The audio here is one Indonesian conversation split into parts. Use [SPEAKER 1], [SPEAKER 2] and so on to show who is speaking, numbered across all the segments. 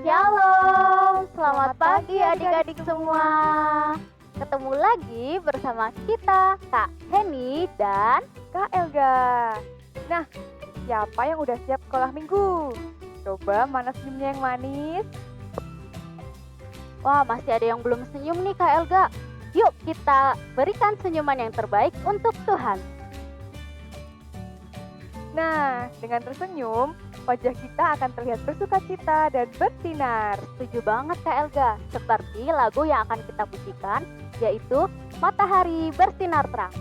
[SPEAKER 1] Shalom, selamat pagi adik-adik semua. Ketemu lagi bersama kita, Kak Heni dan
[SPEAKER 2] Kak Elga. Nah, siapa yang udah siap sekolah minggu? Coba mana senyumnya yang manis?
[SPEAKER 1] Wah, masih ada yang belum senyum nih Kak Elga. Yuk kita berikan senyuman yang terbaik untuk Tuhan.
[SPEAKER 2] Nah, dengan tersenyum, wajah kita akan terlihat bersukacita dan bersinar.
[SPEAKER 1] Setuju banget Kak Elga, seperti lagu yang akan kita pujikan, yaitu Matahari Bersinar Terang.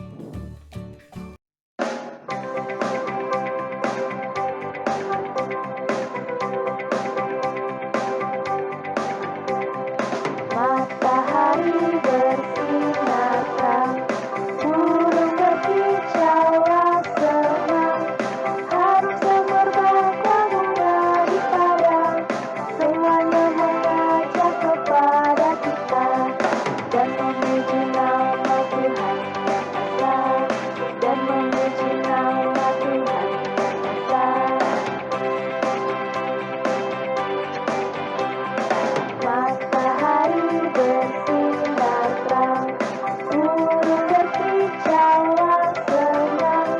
[SPEAKER 1] Matahari bersinar terang, burung berkicauan senang, harum semerbak bunga di padang, semuanya mengajak kepada kita dan memuji nama Tuhan yang esa, dan memuji nama Tuhan yang esa. Matahari bersinar terang, burung berkicauan senang,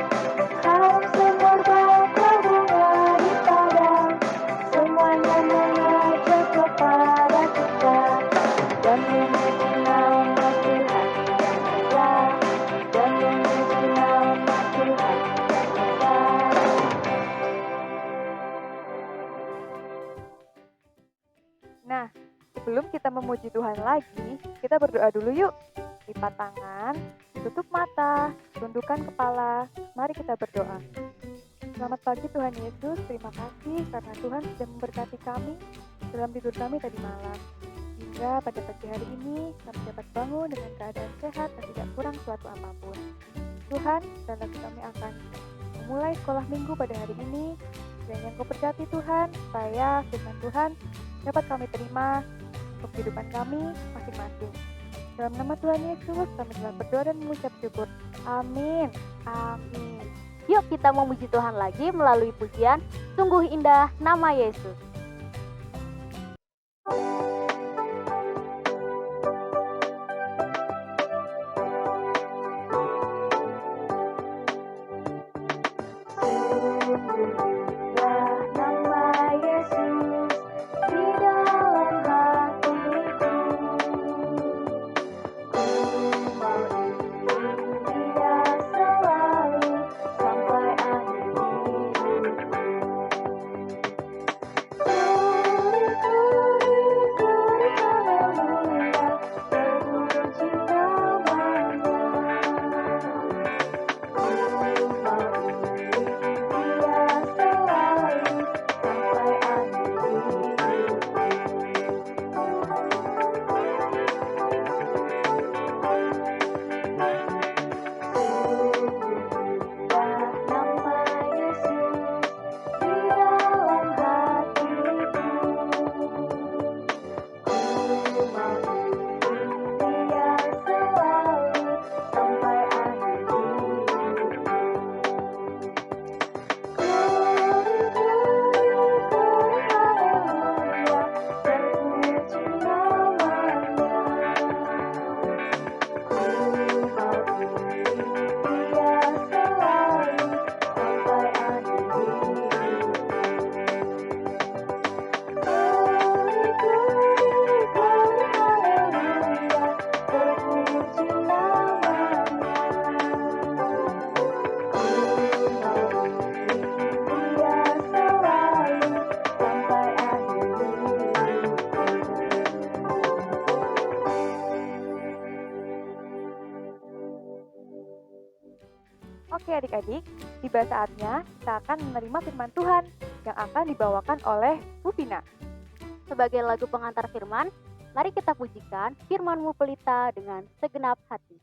[SPEAKER 1] harum semerbak bunga di padang, semuanya mengajak kepada kita dan memuji nama Tuhan yang esa, dan memuji nama Tuhan yang esa.
[SPEAKER 2] Nah, sebelum kita memuji Tuhan lagi, kita berdoa dulu yuk. Lipat tangan, tutup mata, tundukkan kepala. Mari kita berdoa. Selamat pagi Tuhan Yesus, terima kasih karena Tuhan sudah memberkati kami dalam tidur kami tadi malam. Hingga pada pagi hari ini, kami dapat bangun dengan keadaan sehat dan tidak kurang suatu apapun. Tuhan, sekali lagi kami akan memulai sekolah minggu pada hari ini. Dan yang Kau berkati Tuhan, supaya firman Tuhan dapat kami terima untuk kehidupan kami masing-masing. Dalam nama Tuhan Yesus, kami telah berdoa dan mengucap syukur. Amin.
[SPEAKER 1] Amin. Yuk kita memuji Tuhan lagi melalui pujian Sungguh Indah Nama Yesus. Sungguh indah nama Yesus di dalam hatiku. Ku mau iring Dia selalu sampai akhir hidupku. Gurih-gurih haleluya, terpuji namanya. Ku mau iring Dia selalu sampai akhir hidupku. Indah nama Yesus di dalam hatiku. Ku mau iring Dia selalu sampai akhir hidupku. Gurih-gurih haleluya, terpuji namanya. Ku mau iring Dia selalu sampai akhir hidupku. Gurih-gurih haleluya, terpuji namanya. Ku mau iring Dia selalu sampai akhir hidupku.
[SPEAKER 2] Oke adik-adik, tiba saatnya kita akan menerima firman Tuhan yang akan dibawakan oleh Bu Vina.
[SPEAKER 1] Sebagai lagu pengantar firman, mari kita pujikan firman-Mu pelita dengan segenap hati.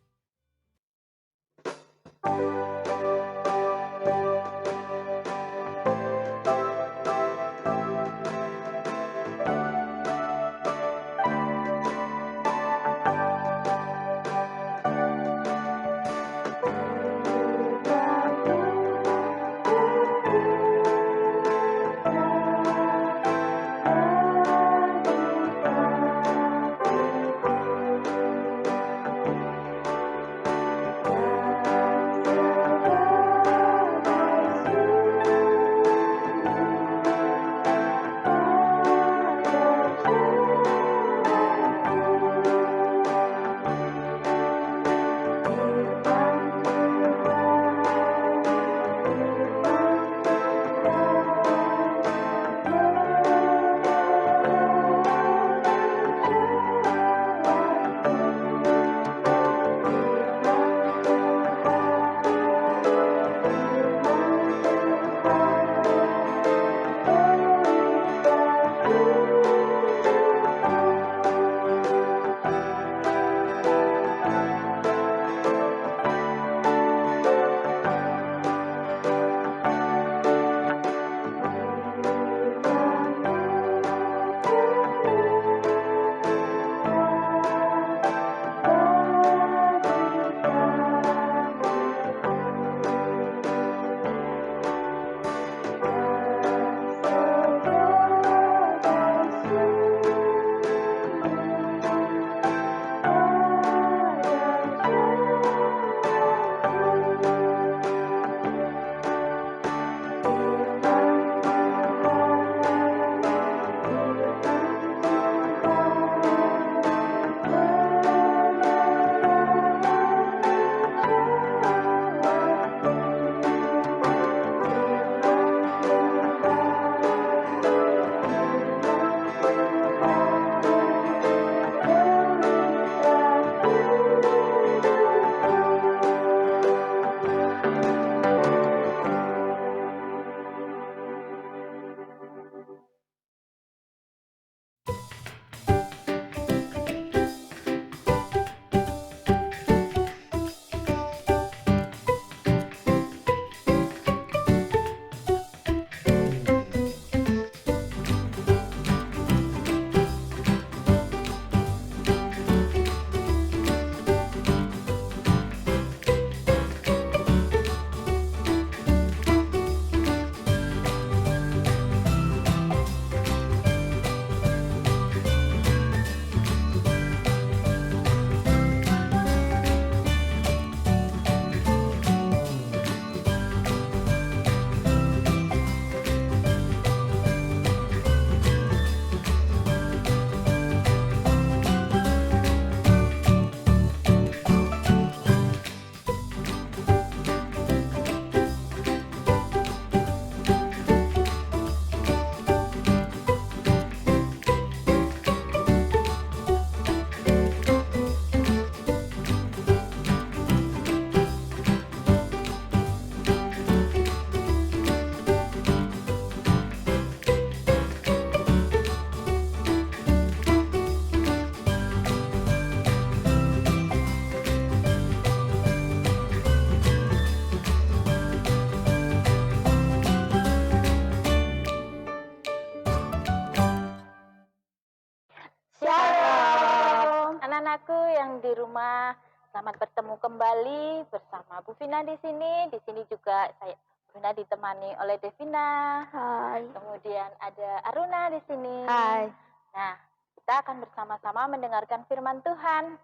[SPEAKER 3] anak-anakku yang di rumah, selamat bertemu kembali bersama Bu Vina di sini. Di sini juga saya Bu Vina ditemani oleh Devina.
[SPEAKER 1] Hai.
[SPEAKER 3] Kemudian ada Aruna di sini.
[SPEAKER 1] Hai.
[SPEAKER 3] Nah, kita akan bersama-sama mendengarkan firman Tuhan.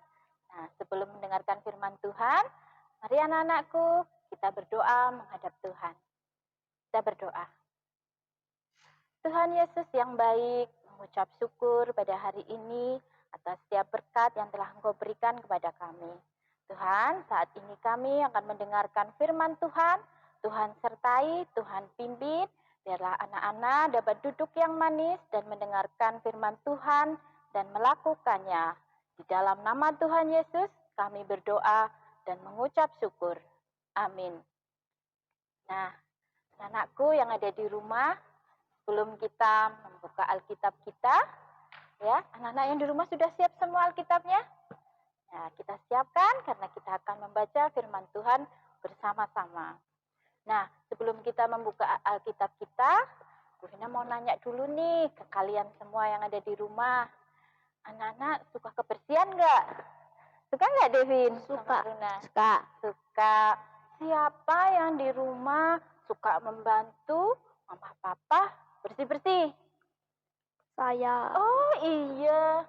[SPEAKER 3] Nah, sebelum mendengarkan firman Tuhan, mari anak-anakku kita berdoa menghadap Tuhan. Kita berdoa. Tuhan Yesus yang baik, mengucap syukur pada hari ini atas setiap berkat yang telah Engkau berikan kepada kami. Tuhan, saat ini kami akan mendengarkan firman Tuhan. Tuhan sertai, Tuhan pimpin, biarlah anak-anak dapat duduk yang manis dan mendengarkan firman Tuhan dan melakukannya. Di dalam nama Tuhan Yesus, kami berdoa dan mengucap syukur. Amin. Nah, anakku yang ada di rumah, sebelum kita membuka Alkitab kita, ya, anak-anak yang di rumah sudah siap semua Alkitabnya? Nah, kita siapkan karena kita akan membaca firman Tuhan bersama-sama. Nah, sebelum kita membuka Alkitab kita, Bu Vina mau nanya dulu nih ke kalian semua yang ada di rumah. Anak-anak suka kebersihan nggak? Suka nggak, Devin?
[SPEAKER 1] Suka.
[SPEAKER 3] Suka. Suka. Siapa yang di rumah suka membantu mama papa bersih-bersih?
[SPEAKER 1] Saya.
[SPEAKER 3] Oh iya.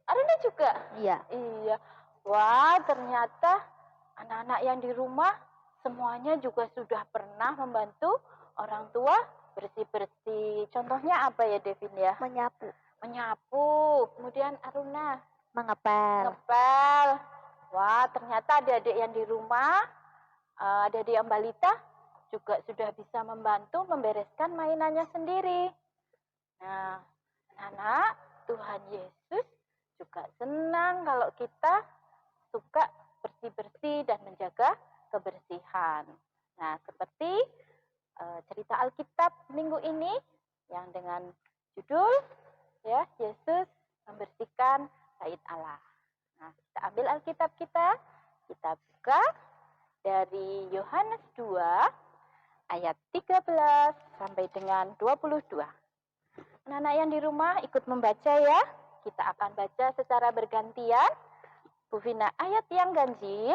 [SPEAKER 3] Aruna juga?
[SPEAKER 1] Iya.
[SPEAKER 3] Iya. Wah, ternyata anak-anak yang di rumah semuanya juga sudah pernah membantu orang tua bersih-bersih. Contohnya apa ya, Devin ya?
[SPEAKER 1] Menyapu.
[SPEAKER 3] Menyapu. Kemudian Aruna?
[SPEAKER 1] Mengepel.
[SPEAKER 3] Ngepel. Wah, ternyata adik-adik yang di rumah, adik-adik yang balita juga sudah bisa membantu membereskan mainannya sendiri. Nah, anak-anak, Tuhan Yesus juga senang kalau kita suka bersih-bersih dan menjaga kebersihan. Nah, seperti cerita Alkitab minggu ini yang dengan judul ya, Yesus membersihkan bait Allah. Nah, kita ambil Alkitab kita buka dari Yohanes 2 ayat 13 sampai dengan 22. Anak-anak yang di rumah ikut membaca ya. Kita akan baca secara bergantian. Bu Vina ayat yang ganjil.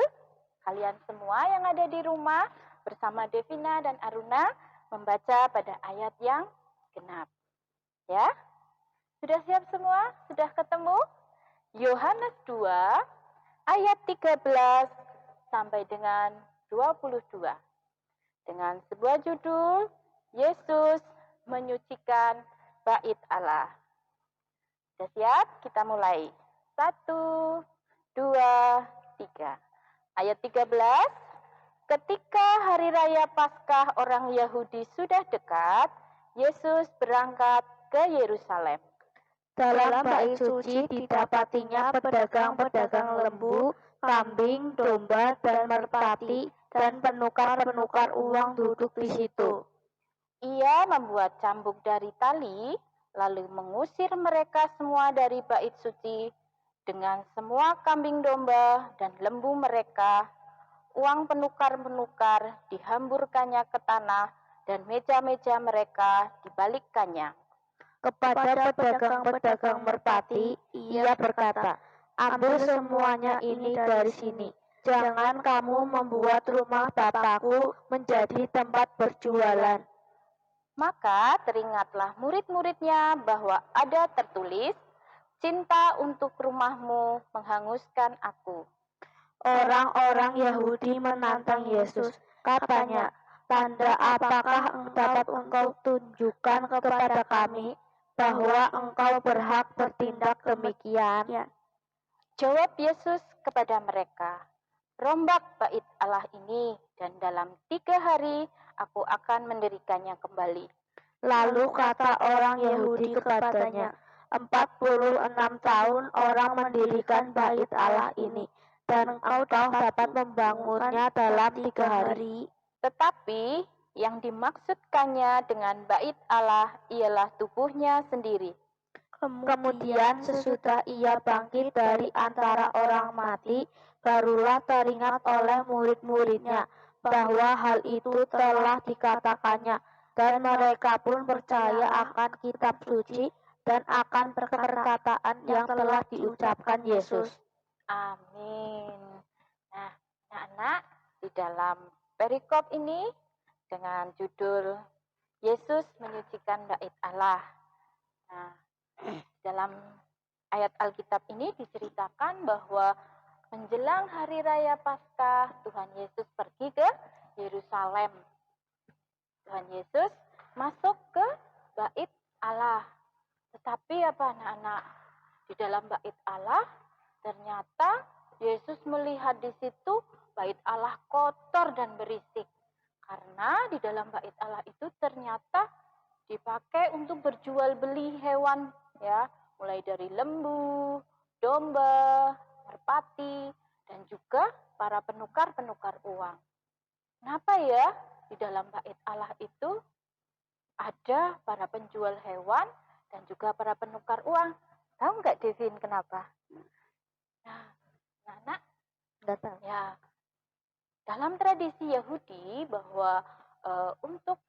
[SPEAKER 3] Kalian semua yang ada di rumah bersama Devina dan Aruna membaca pada ayat yang genap. Ya? Sudah siap semua? Sudah ketemu? Yohanes 2 ayat 13 sampai dengan 22. Dengan sebuah judul, Yesus menyucikan bait Allah. Sudah siap? Kita mulai. 1, 2, 3. Ayat 13. Ketika hari raya Paskah orang Yahudi sudah dekat, Yesus berangkat ke Yerusalem.
[SPEAKER 1] Dalam bait suci didapatinya pedagang-pedagang lembu, kambing, domba, dan merpati, dan penukar-penukar uang duduk di situ.
[SPEAKER 3] Ia membuat cambuk dari tali, lalu mengusir mereka semua dari bait suci dengan semua kambing domba dan lembu mereka. Uang penukar-penukar dihamburkannya ke tanah dan meja-meja mereka dibalikkannya.
[SPEAKER 1] Kepada pedagang-pedagang merpati, ia berkata, "Ambil semuanya ini dari sini. Jangan kamu membuat rumah Bapakku menjadi tempat berjualan."
[SPEAKER 3] Maka teringatlah murid-muridnya bahwa ada tertulis, "Cinta untuk rumahmu menghanguskan aku."
[SPEAKER 1] Orang-orang Yahudi menantang Yesus. Katanya, "Tanda apakah dapat engkau tunjukkan kepada kami bahwa engkau berhak bertindak demikian?"
[SPEAKER 3] Jawab Yesus kepada mereka, "Rombak bait Allah ini, dan dalam 3 hari aku akan mendirikannya kembali."
[SPEAKER 1] Lalu kata orang Yahudi kepadanya, 46 tahun orang mendirikan bait Allah ini, dan engkau dapat membangunnya dalam 3 hari.
[SPEAKER 3] Tetapi yang dimaksudkannya dengan bait Allah ialah tubuhnya sendiri.
[SPEAKER 1] Kemudian sesudah ia bangkit dari antara orang mati, barulah teringat oleh murid-muridnya bahwa hal itu telah dikatakannya, dan mereka pun percaya akan kitab suci dan akan perkataan yang telah diucapkan Yesus.
[SPEAKER 3] Amin. Nah, anak-anak, di dalam perikop ini dengan judul Yesus menyucikan bait Allah. Nah, dalam ayat Alkitab ini diceritakan bahwa menjelang hari raya Paskah, Tuhan Yesus pergi ke Yerusalem. Tuhan Yesus masuk ke bait Allah. Tetapi apa anak-anak? Di dalam bait Allah, ternyata Yesus melihat di situ bait Allah kotor dan berisik. Karena di dalam bait Allah itu ternyata dipakai untuk berjual beli hewan, ya, mulai dari lembu, domba, merpati, dan juga para penukar-penukar uang. Kenapa ya di dalam bait Allah itu ada para penjual hewan dan juga para penukar uang? Tahu nggak Devin kenapa? Nah, anak,
[SPEAKER 1] Nggak tahu.
[SPEAKER 3] ya, dalam tradisi Yahudi bahwa untuk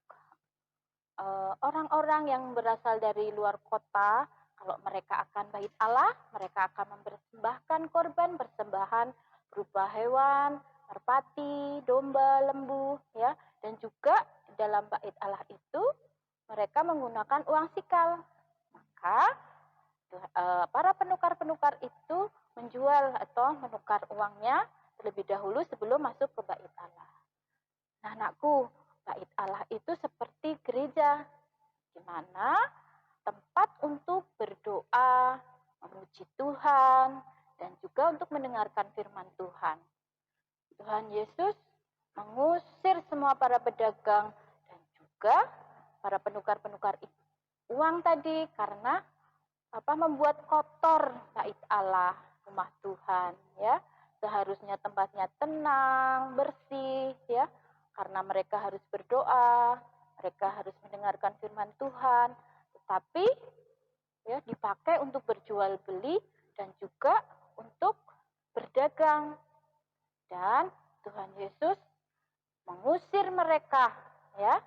[SPEAKER 3] orang-orang yang berasal dari luar kota, kalau mereka akan bait Allah, mereka akan mempersembahkan korban persembahan berupa hewan, merpati, domba, lembu, ya, dan juga dalam bait Allah itu mereka menggunakan uang sikal. Maka para penukar-penukar itu menjual atau menukar uangnya terlebih dahulu sebelum masuk ke bait Allah. Nah, anakku, bait Allah itu seperti gereja, di mana tempat untuk berdoa, memuji Tuhan, dan juga untuk mendengarkan firman Tuhan. Tuhan Yesus mengusir semua para pedagang dan juga para penukar-penukar uang tadi karena membuat kotor bait Allah, rumah Tuhan, ya. Seharusnya tempatnya tenang, bersih, ya. Karena mereka harus berdoa, mereka harus mendengarkan firman Tuhan, tetapi ya dipakai untuk berjual beli dan juga untuk berdagang. Dan Tuhan Yesus mengusir mereka, ya.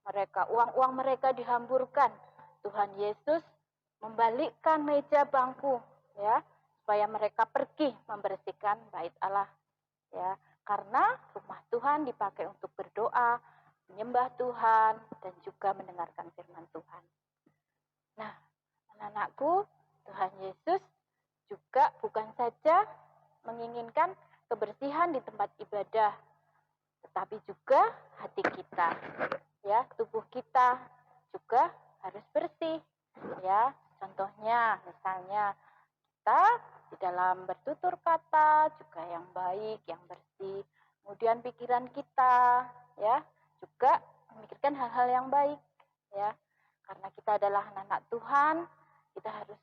[SPEAKER 3] Mereka uang-uang mereka dihamburkan. Tuhan Yesus membalikkan meja bangku, ya, supaya mereka pergi membersihkan bait Allah, ya. Karena rumah Tuhan dipakai untuk berdoa, menyembah Tuhan, dan juga mendengarkan firman Tuhan. Nah, anak-anakku, Tuhan Yesus juga bukan saja menginginkan kebersihan di tempat ibadah, tetapi juga hati kita, ya, tubuh kita juga harus bersih, ya. Contohnya, misalnya kita di dalam bertutur kata juga yang baik, yang bersih. Kemudian pikiran kita, ya, juga memikirkan hal-hal yang baik, ya. Karena kita adalah anak-anak Tuhan, kita harus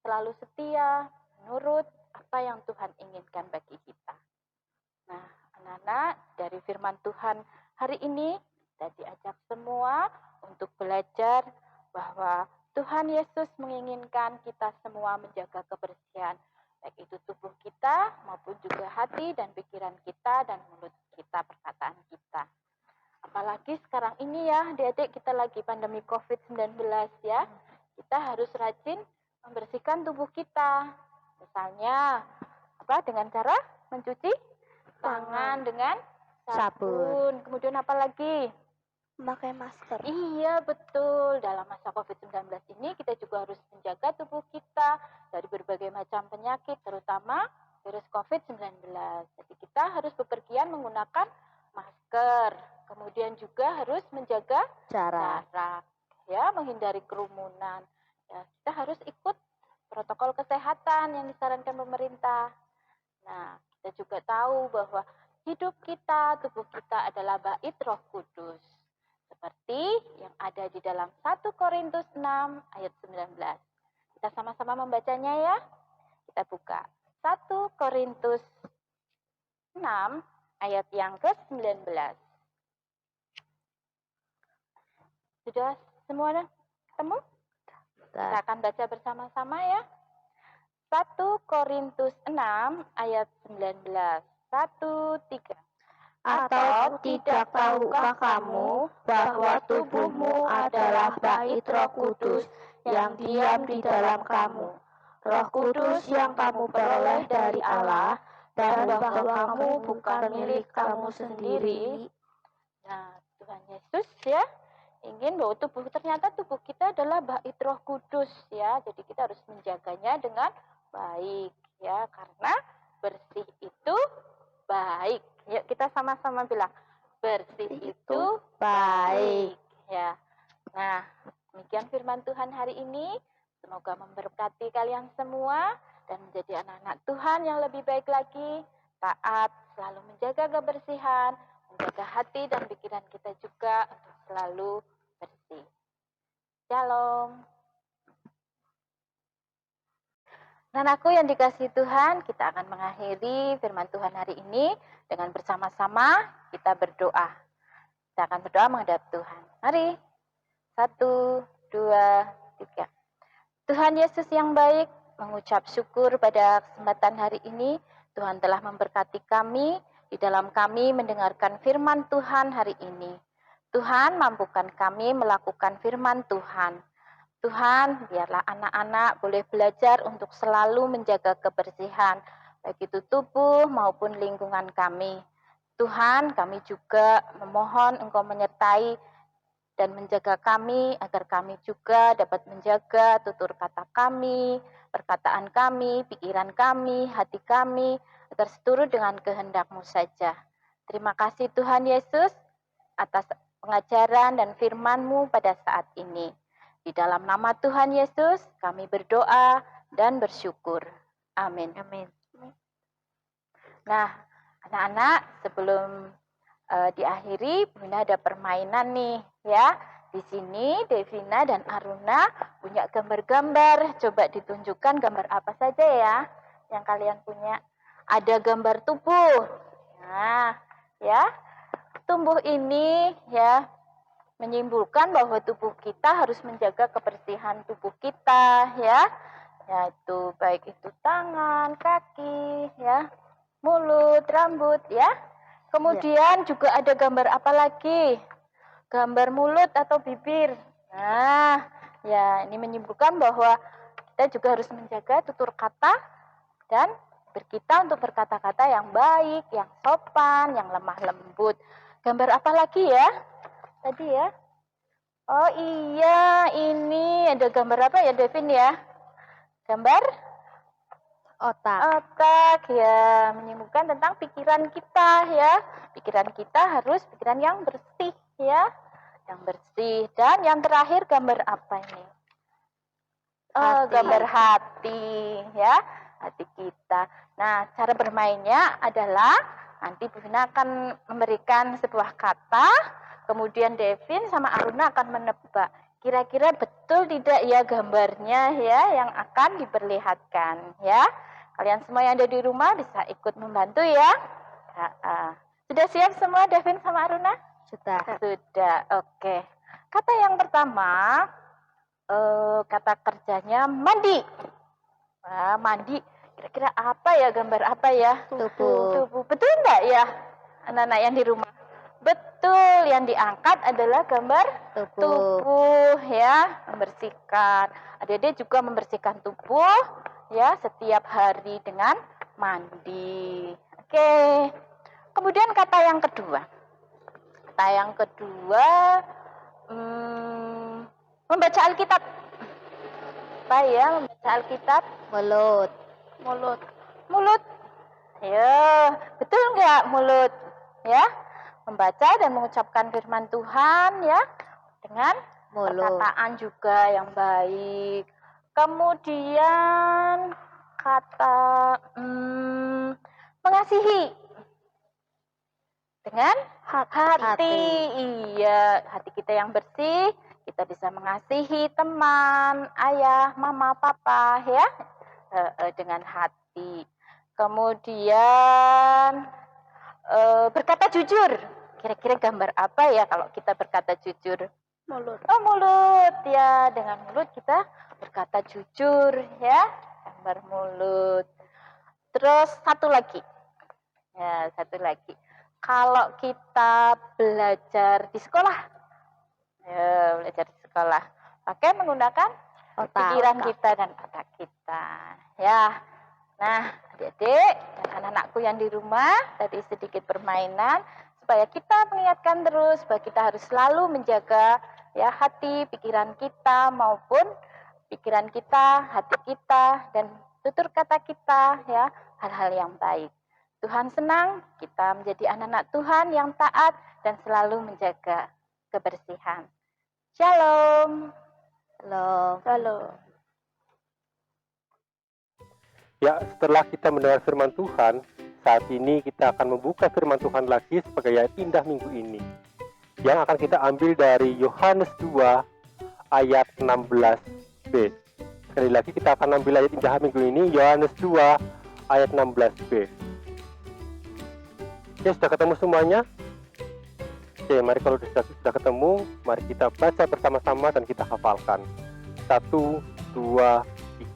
[SPEAKER 3] selalu setia, menurut apa yang Tuhan inginkan bagi kita. Nah, anak-anak, dari firman Tuhan hari ini, kita diajak semua untuk belajar bahwa Tuhan Yesus menginginkan kita semua menjaga kebersihan, baik itu tubuh kita maupun juga hati dan pikiran kita dan mulut kita, perkataan kita. Apalagi sekarang ini ya, adik-adik, kita lagi pandemi COVID-19 ya. Kita harus rajin membersihkan tubuh kita. Misalnya, dengan cara mencuci tangan dengan sabun. Kemudian apa lagi?
[SPEAKER 1] Memakai masker.
[SPEAKER 3] Iya, betul. Dalam masa COVID-19 ini kita juga harus menjaga tubuh kita dari berbagai macam penyakit, terutama virus COVID-19. Jadi kita harus bepergian menggunakan masker. Kemudian juga harus menjaga jarak, ya, menghindari kerumunan. Ya, kita harus ikut protokol kesehatan yang disarankan pemerintah. Nah, kita juga tahu bahwa hidup kita, tubuh kita adalah bait Roh Kudus. Seperti yang ada di dalam 1 Korintus 6 ayat 19. Kita sama-sama membacanya ya. Kita buka 1 Korintus 6 ayat yang ke-19. Sudah semua ketemu? Kita akan baca bersama-sama ya. 1 Korintus 6 ayat 19. 1, 3.
[SPEAKER 1] Atau tidak tahukah kamu bahwa tubuhmu adalah bait Roh Kudus yang diam di dalam kamu, Roh Kudus yang kamu peroleh dari Allah, dan bahwa kamu bukan milik kamu sendiri.
[SPEAKER 3] Nah, Tuhan Yesus ya ingin bahwa ternyata tubuh kita adalah bait Roh Kudus ya. Jadi kita harus menjaganya dengan baik ya, karena bersih itu baik. Yuk kita sama-sama bilang, bersih itu baik ya. Nah, demikian firman Tuhan hari ini. Semoga memberkati kalian semua dan menjadi anak-anak Tuhan yang lebih baik lagi, taat, selalu menjaga kebersihan, menjaga hati dan pikiran kita juga untuk selalu bersih. Shalom. Anakku yang dikasihi Tuhan, kita akan mengakhiri firman Tuhan hari ini dengan bersama-sama kita berdoa. Kita akan berdoa menghadap Tuhan. Mari. 1, 2, 3. Tuhan Yesus yang baik, mengucap syukur pada kesempatan hari ini. Tuhan telah memberkati kami, di dalam kami mendengarkan firman Tuhan hari ini. Tuhan mampukan kami melakukan firman Tuhan. Tuhan, biarlah anak-anak boleh belajar untuk selalu menjaga kebersihan, baik itu tubuh maupun lingkungan kami. Tuhan, kami juga memohon Engkau menyertai dan menjaga kami, agar kami juga dapat menjaga tutur kata kami, perkataan kami, pikiran kami, hati kami, agar seturut dengan kehendak-Mu saja. Terima kasih Tuhan Yesus atas pengajaran dan firman-Mu pada saat ini. Di dalam nama Tuhan Yesus, kami berdoa dan bersyukur. Amin.
[SPEAKER 1] Amin.
[SPEAKER 3] Nah, anak-anak, sebelum diakhiri, Bunda ada permainan nih, ya. Di sini Devina dan Aruna punya gambar-gambar. Coba ditunjukkan gambar apa saja ya yang kalian punya. Ada gambar tubuh. Nah, ya. Tubuh ini ya menyimpulkan bahwa tubuh kita harus menjaga kebersihan tubuh kita ya, yaitu baik itu tangan, kaki, ya, mulut, rambut ya. Kemudian juga ada gambar apa lagi? Gambar mulut atau bibir. Nah, ya ini menyimpulkan bahwa kita juga harus menjaga tutur kata dan kita untuk berkata-kata yang baik, yang sopan, yang lemah lembut. Gambar apa lagi ya? Tadi ya. Oh iya, ini ada gambar apa ya Devin ya? Gambar
[SPEAKER 1] Otak.
[SPEAKER 3] otak ya, menyimpulkan tentang pikiran kita ya. Pikiran kita harus pikiran yang bersih ya. Yang bersih. Dan yang terakhir gambar apa ini?
[SPEAKER 1] Hati.
[SPEAKER 3] Gambar hati ya, hati kita. Nah, cara bermainnya adalah nanti Bu Vina akan memberikan sebuah kata, kemudian Devin sama Aruna akan menebak. Kira-kira betul tidak ya gambarnya ya yang akan diperlihatkan ya. Kalian semua yang ada di rumah bisa ikut membantu ya. Sudah siap semua Devin sama Aruna?
[SPEAKER 1] Sudah.
[SPEAKER 3] Sudah, oke. Kata yang pertama, kata kerjanya mandi. Nah, mandi. Kira-kira apa ya, gambar apa ya?
[SPEAKER 1] Tubuh.
[SPEAKER 3] Betul enggak ya anak-anak yang di rumah? Betul, yang diangkat adalah gambar tubuh ya, membersihkan. Adik-adik juga membersihkan tubuh ya setiap hari dengan mandi. Oke. Kemudian kata yang kedua. Kata yang kedua, membaca Alkitab. Apa ya membaca Alkitab?
[SPEAKER 1] Mulut.
[SPEAKER 3] Mulut. Ya, betul nggak mulut? Ya, membaca dan mengucapkan firman Tuhan ya dengan
[SPEAKER 1] Mulut.
[SPEAKER 3] perkataan juga yang baik. Kemudian kata mengasihi dengan hati. Iya, hati kita yang bersih, kita bisa mengasihi teman, ayah, mama, papa ya dengan hati. Kemudian berkata jujur. Kira-kira gambar apa ya kalau kita berkata jujur?
[SPEAKER 1] Mulut.
[SPEAKER 3] Oh, mulut ya. Dengan mulut kita berkata jujur ya. Gambar mulut. Terus satu lagi. Ya, satu lagi. Kalau kita belajar di sekolah. Ya, belajar di sekolah. Pakai menggunakan pikiran kita dan otak kita. Ya, nah adik-adik dan anak-anakku yang di rumah, tadi sedikit permainan supaya kita mengingatkan terus bahwa kita harus selalu menjaga ya hati, pikiran kita maupun pikiran kita, hati kita dan tutur kata kita ya hal-hal yang baik. Tuhan senang kita menjadi anak-anak Tuhan yang taat dan selalu menjaga kebersihan. Shalom.
[SPEAKER 1] Shalom.
[SPEAKER 3] Shalom.
[SPEAKER 4] Ya, setelah kita mendengar firman Tuhan, saat ini kita akan membuka firman Tuhan lagi sebagai ayat indah minggu ini. Yang akan kita ambil dari Yohanes 2 ayat 16b. Sekali lagi kita akan ambil ayat indah minggu ini, Yohanes 2 ayat 16b. Oke, sudah ketemu semuanya? Oke, mari kalau sudah ketemu, mari kita baca bersama-sama dan kita hafalkan. 1, 2,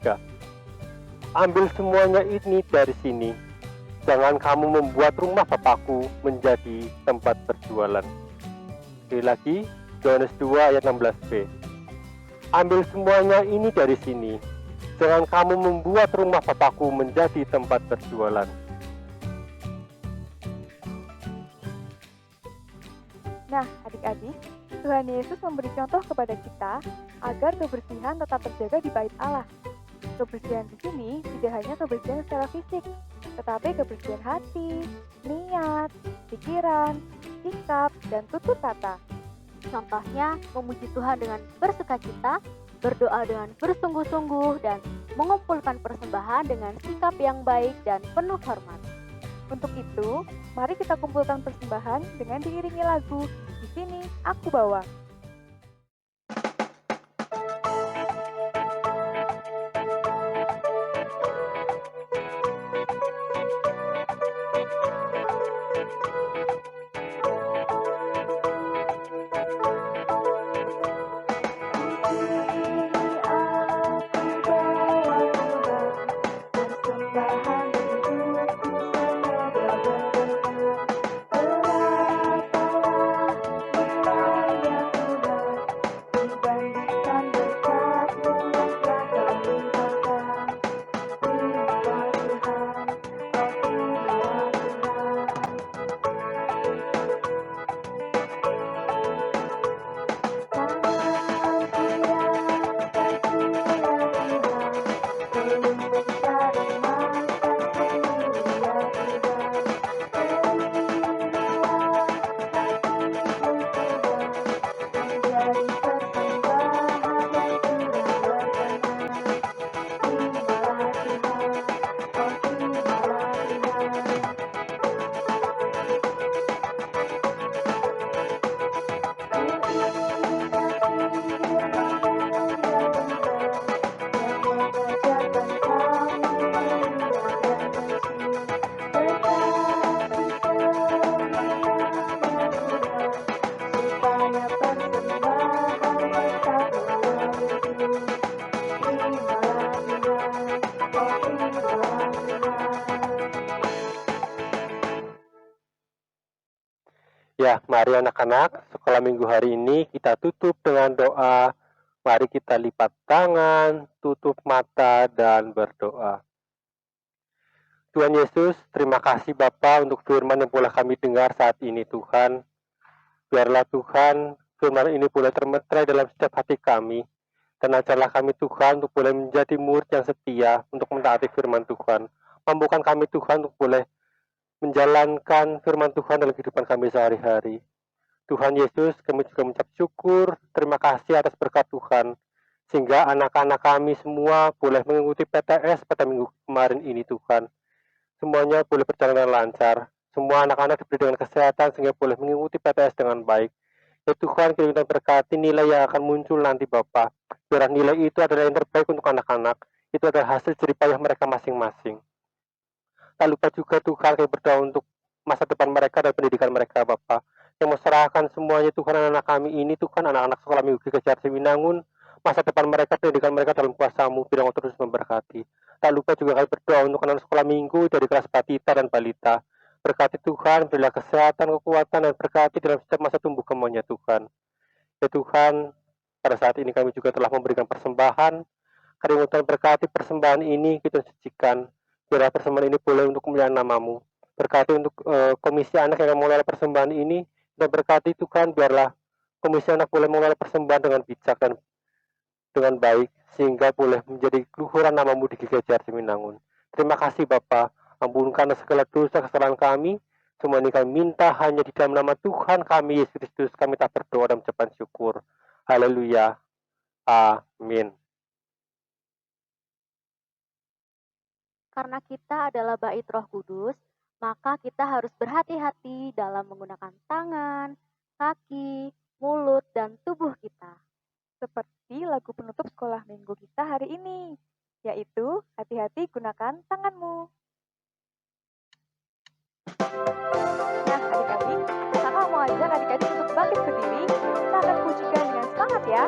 [SPEAKER 4] 3. Ambil semuanya ini dari sini. Jangan kamu membuat rumah Bapakku menjadi tempat berjualan. Sekali lagi, Yohanes 2 ayat 16b. Ambil semuanya ini dari sini. Jangan kamu membuat rumah Bapakku menjadi tempat berjualan.
[SPEAKER 2] Nah, adik-adik, Tuhan Yesus memberi contoh kepada kita agar kebersihan tetap terjaga di bait Allah. Kebersihan di sini tidak hanya kebersihan secara fisik, tetapi kebersihan hati, niat, pikiran, sikap, dan tutur kata.
[SPEAKER 1] Contohnya, memuji Tuhan dengan bersukacita, berdoa dengan bersungguh-sungguh, dan mengumpulkan persembahan dengan sikap yang baik dan penuh hormat.
[SPEAKER 2] Untuk itu, mari kita kumpulkan persembahan dengan diiringi lagu Di Sini Aku Bawa.
[SPEAKER 4] Ya, mari anak-anak, sekolah minggu hari ini kita tutup dengan doa. Mari kita lipat tangan, tutup mata, dan berdoa. Tuhan Yesus, terima kasih Bapa untuk firman yang boleh kami dengar saat ini Tuhan. Biarlah Tuhan, firman ini boleh termeterai dalam setiap hati kami. Dan ajarlah kami Tuhan untuk boleh menjadi murid yang setia untuk mentaati firman Tuhan. Mampukan kami Tuhan untuk boleh menjalankan firman Tuhan dalam kehidupan kami sehari-hari. Tuhan Yesus, kami juga mengucap syukur, terima kasih atas berkat Tuhan, sehingga anak-anak kami semua boleh mengikuti PTS pada minggu kemarin ini Tuhan. Semuanya boleh berjalan dengan lancar, semua anak-anak diberi dengan kesehatan sehingga boleh mengikuti PTS dengan baik. Ya Tuhan, kita berkati nilai yang akan muncul nanti Bapa. Biar nilai itu adalah yang terbaik untuk anak-anak, itu adalah hasil jerih payah mereka masing-masing. Tak lupa juga Tuhan kami berdoa untuk masa depan mereka dan pendidikan mereka Bapak. Yang mau serahkan semuanya Tuhan anak-anak kami ini Tuhan, anak-anak sekolah minggu GKJ Winangun, masa depan mereka, pendidikan mereka dalam kuasa-Mu, biar Engkau terus memberkati. Tak lupa juga kami berdoa untuk anak sekolah minggu dari kelas batita dan balita. Berkati Tuhan, berilah kesehatan, kekuatan, dan berkati dalam setiap masa tumbuh kembangnya Tuhan. Ya Tuhan, Pada saat ini kami juga telah memberikan persembahan. Kami Tuhan berkati persembahan ini kita sucikan. Biarlah persembahan ini boleh untuk kemuliaan nama-Mu. Berkati untuk komisi anak yang mengelola persembahan ini. Dan berkati Tuhan, biarlah komisi anak boleh mengelola persembahan dengan bijak dan dengan baik, sehingga boleh menjadi luhuran nama-Mu di GKJ Arjuminangun. Terima kasih Bapa, ampunkan segala dosa kesalahan kami. Semua ini kami minta hanya di dalam nama Tuhan kami, Yesus Kristus, kami tak berdoa dan mengucapkan syukur. Haleluya. Amin.
[SPEAKER 1] Karena kita adalah bait Roh Kudus, maka kita harus berhati-hati dalam menggunakan tangan, kaki, mulut, dan tubuh kita.
[SPEAKER 2] Seperti lagu penutup sekolah minggu kita hari ini, yaitu hati-hati gunakan tanganmu. Nah, adik-adik, kakak mau ajak adik-adik untuk bangkit berdiri. Kita akan pujikan dengan semangat ya.